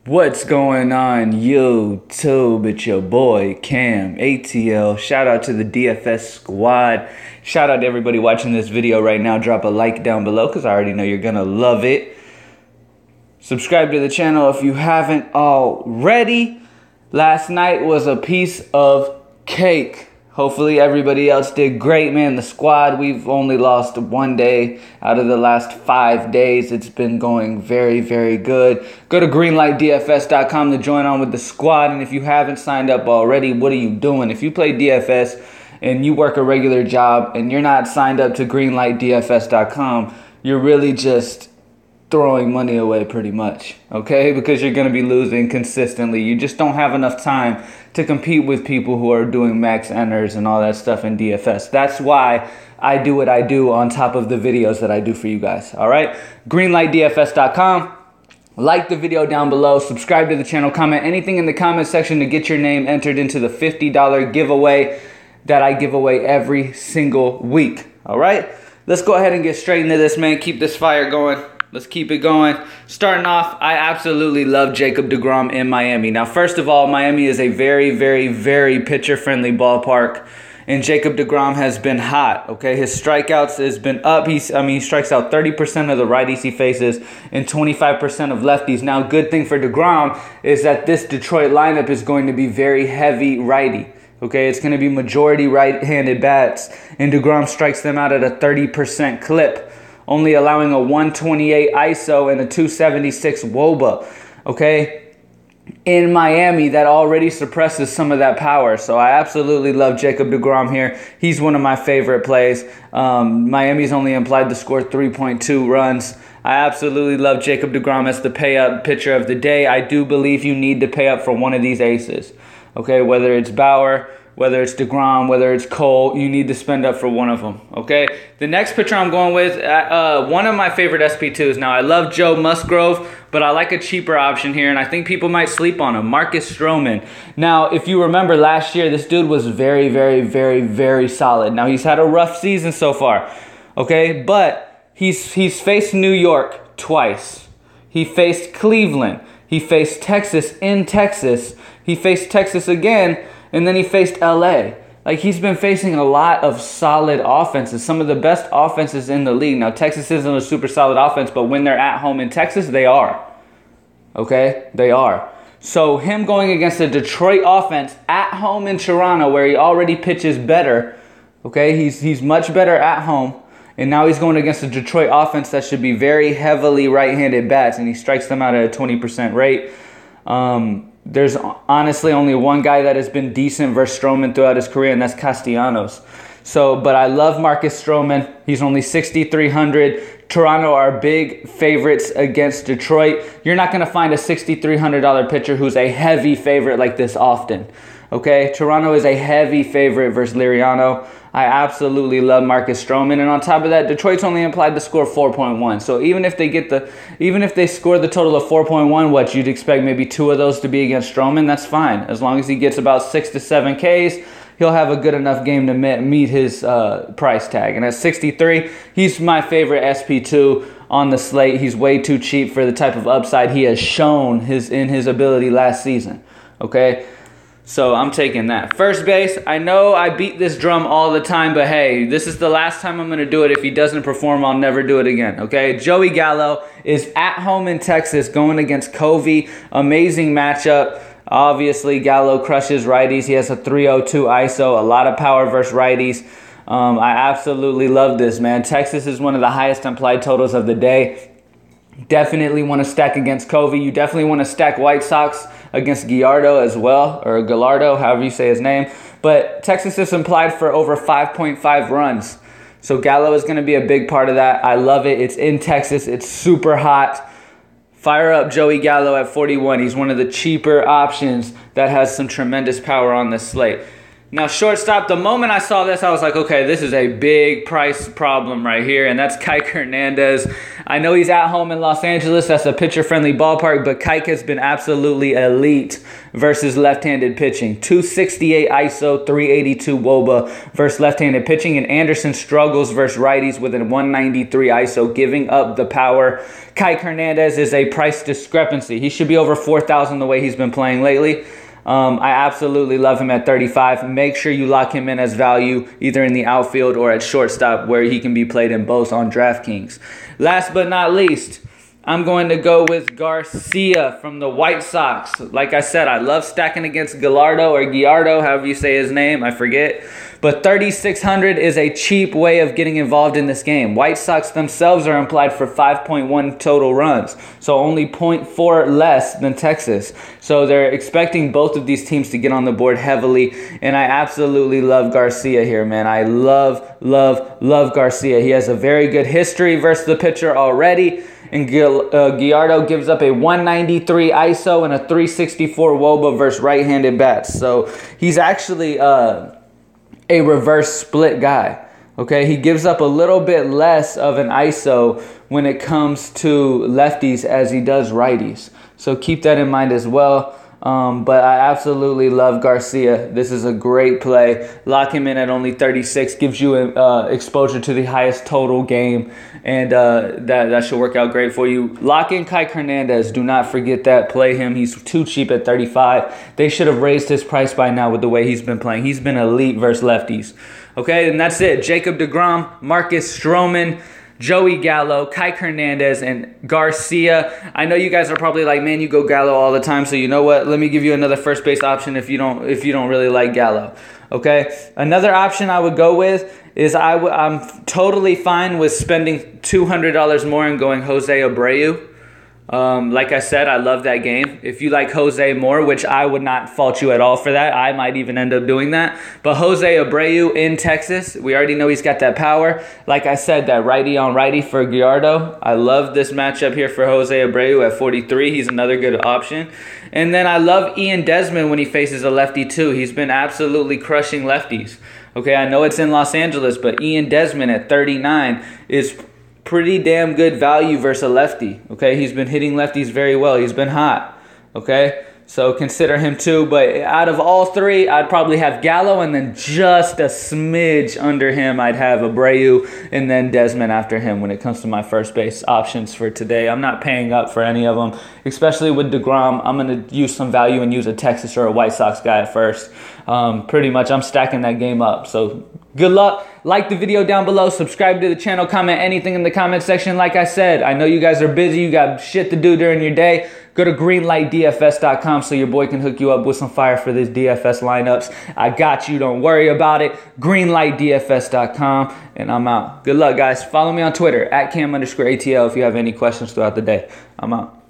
What's going on YouTube? It's your boy Cam ATL. Shout out to the DFS squad. Shout out to everybody watching this video right now. Drop a like down below because I already know you're gonna love it. Subscribe to the channel if you haven't already. Last night was a piece of cake. Hopefully everybody else did great, man. The squad, we've only lost one day out of the last 5 days. It's been going very, very good. Go to greenlightdfs.com to join on with the squad. And if you haven't signed up already, what are you doing? If you play DFS and you work a regular job and you're not signed up to greenlightdfs.com, you're really just throwing money away pretty much, okay? Because you're going to be losing consistently. You just don't have enough time to compete with people who are doing max enters and all that stuff in DFS. That's why I do what I do on top of the videos that I do for you guys, all right? greenlightdfs.com. Like the video down below, subscribe to the channel, comment anything in the comment section to get your name entered into the $50 giveaway that I give away every single week, all right? Let's go ahead and get straight into this, man. Keep this fire going. Let's keep it going. Starting off, I absolutely love Jacob DeGrom in Miami. Now, first of all, Miami is a very, very, very pitcher-friendly ballpark, and Jacob DeGrom has been hot, okay? His strikeouts has been up. He strikes out 30% of the righties he faces and 25% of lefties. Now, good thing for DeGrom is that this Detroit lineup is going to be very heavy righty. Okay, it's going to be majority right-handed bats, and DeGrom strikes them out at a 30% clip, only allowing a 128 ISO and a 276 WOBA, okay? In Miami, that already suppresses some of that power. So I absolutely love Jacob DeGrom here. He's one of my favorite plays. Miami's only implied to score 3.2 runs. I absolutely love Jacob DeGrom as the pay-up pitcher of the day. I do believe you need to pay up for one of these aces, okay? Whether it's Bauer, whether it's DeGrom, whether it's Cole, you need to spend up for one of them, okay? The next pitcher I'm going with, one of my favorite SP2s. Now, I love Joe Musgrove, but I like a cheaper option here, and I think people might sleep on him, Marcus Stroman. Now, if you remember last year, this dude was very, very, very, very solid. Now, he's had a rough season so far, okay? But he's faced New York twice. He faced Cleveland. He faced Texas in Texas. He faced Texas again, and then he faced LA. Like, he's been facing a lot of solid offenses, some of the best offenses in the league. Now, Texas isn't a super solid offense, but when they're at home in Texas, they are. Okay? They are. So him going against a Detroit offense at home in Toronto, where he already pitches better, okay? He's much better at home. And now he's going against a Detroit offense that should be very heavily right-handed bats, and he strikes them out at a 20% rate. There's honestly only one guy that has been decent versus Stroman throughout his career, and that's Castellanos. But I love Marcus Stroman. He's only 6,300. Toronto are big favorites against Detroit. You're not going to find a $6,300 pitcher who's a heavy favorite like this often. Okay, Toronto is a heavy favorite versus Liriano. I absolutely love Marcus Stroman, and on top of that, Detroit's only implied to score 4.1. So even if they score the total of 4.1, what you'd expect maybe 2 of those to be against Stroman, that's fine. As long as he gets about 6 to 7 Ks, he'll have a good enough game to meet his price tag. And at 63, he's my favorite SP2 on the slate. He's way too cheap for the type of upside he has shown in his ability last season. Okay. So I'm taking that. First base, I know I beat this drum all the time, but hey, this is the last time I'm going to do it. If he doesn't perform, I'll never do it again, okay? Joey Gallo is at home in Texas going against Covey. Amazing matchup. Obviously, Gallo crushes righties. He has a 302 ISO, a lot of power versus righties. I absolutely love this, man. Texas is one of the highest implied totals of the day. Definitely want to stack against Covey. You definitely want to stack White Sox against Gallardo as well, or Gallardo, however you say his name. But Texas is implied for over 5.5 runs. So Gallo is going to be a big part of that. I love it. It's in Texas. It's super hot. Fire up Joey Gallo at 41. He's one of the cheaper options that has some tremendous power on this slate. Now, shortstop, the moment I saw this, I was like, okay, this is a big price problem right here, and that's Kike Hernandez. I know he's at home in Los Angeles. That's a pitcher-friendly ballpark, but Kike has been absolutely elite versus left-handed pitching. 268 ISO, 382 WOBA versus left-handed pitching, and Anderson struggles versus righties with a 193 ISO, giving up the power. Kike Hernandez is a price discrepancy. He should be over 4,000 the way he's been playing lately. I absolutely love him at 35. Make sure you lock him in as value either in the outfield or at shortstop, where he can be played in both on DraftKings. Last but not least, I'm going to go with Garcia from the White Sox. Like I said, I love stacking against Gallardo or Gallardo, however you say his name, I forget. But 3,600 is a cheap way of getting involved in this game. White Sox themselves are implied for 5.1 total runs, so only 0.4 less than Texas. So they're expecting both of these teams to get on the board heavily, and I absolutely love Garcia here, man. I love Garcia. He has a very good history versus the pitcher already. And Gallardo gives up a 193 ISO and a 364 WOBA versus right-handed bats. So he's actually a reverse split guy. Okay, he gives up a little bit less of an ISO when it comes to lefties as he does righties. So keep that in mind as well. But I absolutely love Garcia. This is a great play. Lock him in at only 36. Gives you exposure to the highest total game. And that should work out great for you. Lock in Kike Hernandez. Do not forget that. Play him. He's too cheap at 35. They should have raised his price by now with the way he's been playing. He's been elite versus lefties. Okay, and that's it. Jacob DeGrom, Marcus Stroman, Joey Gallo, Kike Hernandez, and Garcia. I know you guys are probably like, man, you go Gallo all the time. So you know what? Let me give you another first base option if you don't really like Gallo. Okay. Another option I would go with is I'm totally fine with spending $200 more and going Jose Abreu. Like I said, I love that game. If you like Jose more, which I would not fault you at all for that, I might even end up doing that. But Jose Abreu in Texas, we already know he's got that power. Like I said, that righty on righty for Gallardo. I love this matchup here for Jose Abreu at 43. He's another good option. And then I love Ian Desmond when he faces a lefty too. He's been absolutely crushing lefties. Okay, I know it's in Los Angeles, but Ian Desmond at 39 is pretty damn good value versus a lefty. Okay, he's been hitting lefties very well. He's been hot. Okay, so consider him too. But out of all three, I'd probably have Gallo, and then just a smidge under him, I'd have Abreu, and then Desmond after him when it comes to my first base options for today. I'm not paying up for any of them, especially with DeGrom. I'm going to use some value and use a Texas or a White Sox guy at first. Pretty much, I'm stacking that game up. So good luck. Like the video down below. Subscribe to the channel. Comment anything in the comment section. Like I said, I know you guys are busy. You got shit to do during your day. Go to greenlightdfs.com so your boy can hook you up with some fire for these DFS lineups. I got you. Don't worry about it. Greenlightdfs.com. And I'm out. Good luck, guys. Follow me on Twitter at @Cam_ATL if you have any questions throughout the day. I'm out.